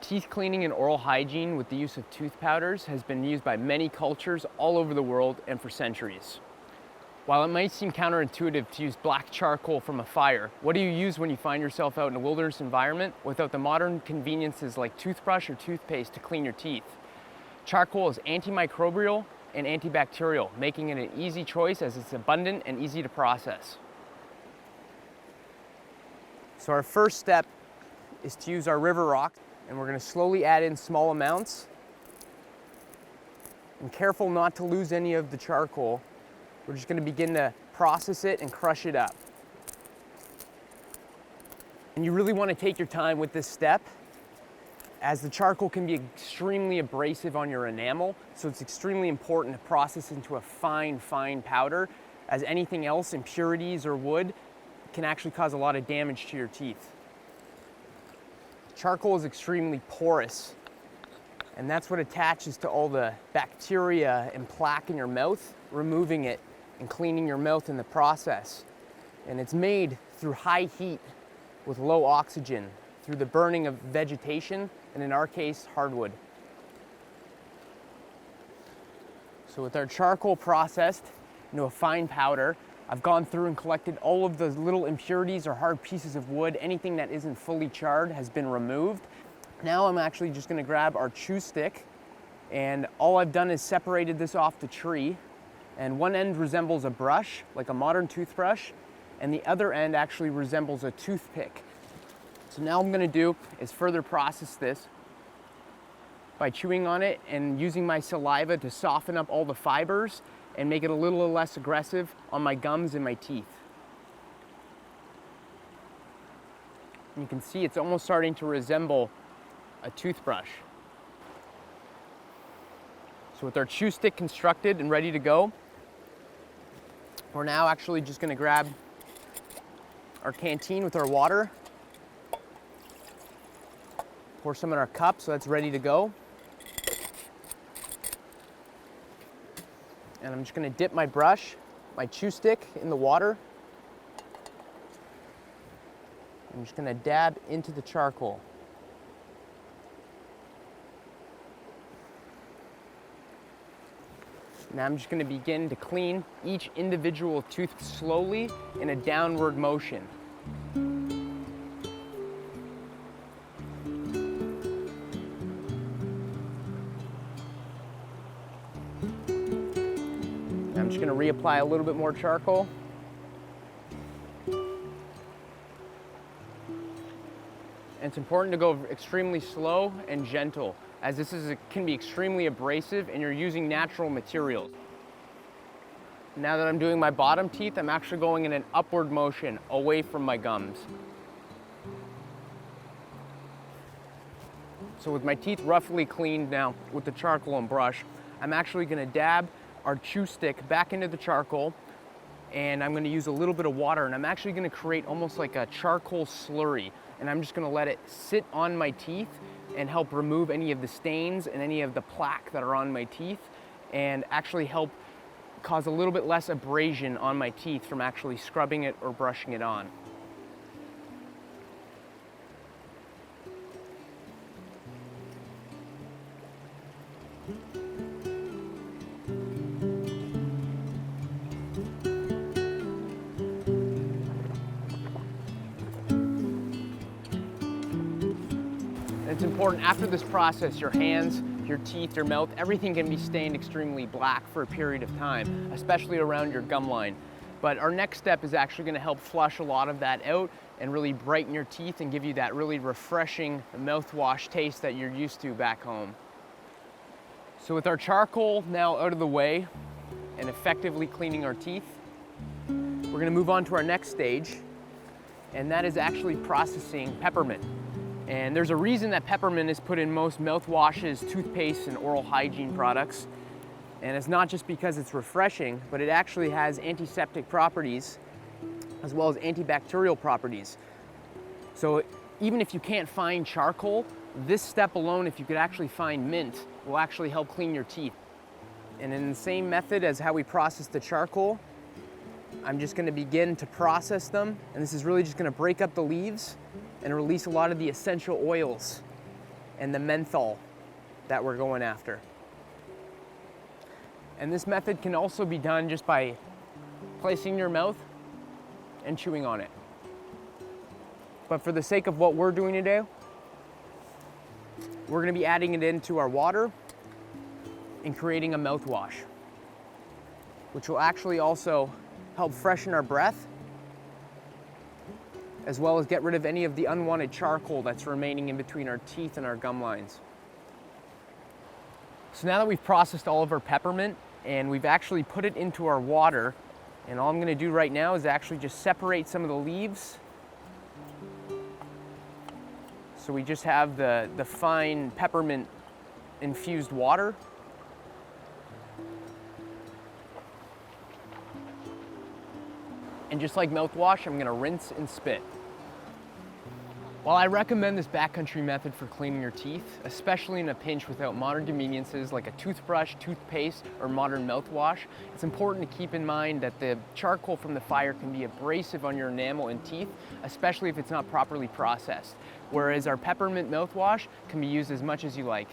Teeth cleaning and oral hygiene with the use of tooth powders has been used by many cultures all over the world and for centuries. While it might seem counterintuitive to use black charcoal from a fire, what do you use when you find yourself out in a wilderness environment without the modern conveniences like toothbrush or toothpaste to clean your teeth? Charcoal is antimicrobial and antibacterial, making it an easy choice as it's abundant and easy to process. So our first step is to use our river rock, and we're going to slowly add in small amounts. And careful not to lose any of the charcoal. We're just going to begin to process it and crush it up. And you really want to take your time with this step, as the charcoal can be extremely abrasive on your enamel, so it's extremely important to process into a fine powder, as anything else, impurities or wood, can actually cause a lot of damage to your teeth. Charcoal is extremely porous, and that's what attaches to all the bacteria and plaque in your mouth, removing it and cleaning your mouth in the process. And it's made through high heat with low oxygen, through the burning of vegetation, and in our case, hardwood. So with our charcoal processed into a fine powder, I've gone through and collected all of the little impurities or hard pieces of wood. Anything that isn't fully charred has been removed. Now I'm actually just going to grab our chew stick, and all I've done is separated this off the tree, and one end resembles a brush, like a modern toothbrush, and the other end actually resembles a toothpick. So now what I'm going to do is further process this by chewing on it and using my saliva to soften up all the fibers and make it a little less aggressive on my gums and my teeth. And you can see it's almost starting to resemble a toothbrush. So with our chew stick constructed and ready to go, we're now actually just going to grab our canteen with our water, pour some in our cup so that's ready to go. And I'm just going to dip my brush, my chew stick, in the water. I'm just going to dab into the charcoal. Now I'm just going to begin to clean each individual tooth slowly in a downward motion. I'm just going to reapply a little bit more charcoal. And it's important to go extremely slow and gentle, as can be extremely abrasive and you're using natural materials. Now that I'm doing my bottom teeth, I'm actually going in an upward motion away from my gums. So with my teeth roughly cleaned now with the charcoal and brush, I'm actually going to dab our chew stick back into the charcoal, and I'm going to use a little bit of water, and I'm actually going to create almost like a charcoal slurry, and I'm just going to let it sit on my teeth and help remove any of the stains and any of the plaque that are on my teeth, and actually help cause a little bit less abrasion on my teeth from actually scrubbing it or brushing it on. It's important after this process, your hands, your teeth, your mouth, everything can be stained extremely black for a period of time, especially around your gum line. But our next step is actually going to help flush a lot of that out and really brighten your teeth and give you that really refreshing mouthwash taste that you're used to back home. So with our charcoal now out of the way and effectively cleaning our teeth, we're going to move on to our next stage, and that is actually processing peppermint. And there's a reason that peppermint is put in most mouthwashes, toothpaste, and oral hygiene products. And it's not just because it's refreshing, but it actually has antiseptic properties as well as antibacterial properties. So even if you can't find charcoal, this step alone, if you could actually find mint, will actually help clean your teeth. And in the same method as how we process the charcoal, I'm just going to begin to process them. And this is really just going to break up the leaves and release a lot of the essential oils. and the menthol that we're going after. And this method can also be done just by placing in your mouth and chewing on it. But for the sake of what we're doing today, we're going to be adding it into our water and creating a mouthwash, which will actually also help freshen our breath, as well as get rid of any of the unwanted charcoal that's remaining in between our teeth and our gum lines. So now that we've processed all of our peppermint and we've actually put it into our water, and all I'm going to do right now is actually just separate some of the leaves. So we just have the fine peppermint infused water. And just like mouthwash, I'm going to rinse and spit. While I recommend this backcountry method for cleaning your teeth, especially in a pinch without modern conveniences like a toothbrush, toothpaste, or modern mouthwash, it's important to keep in mind that the charcoal from the fire can be abrasive on your enamel and teeth, especially if it's not properly processed, whereas our peppermint mouthwash can be used as much as you like.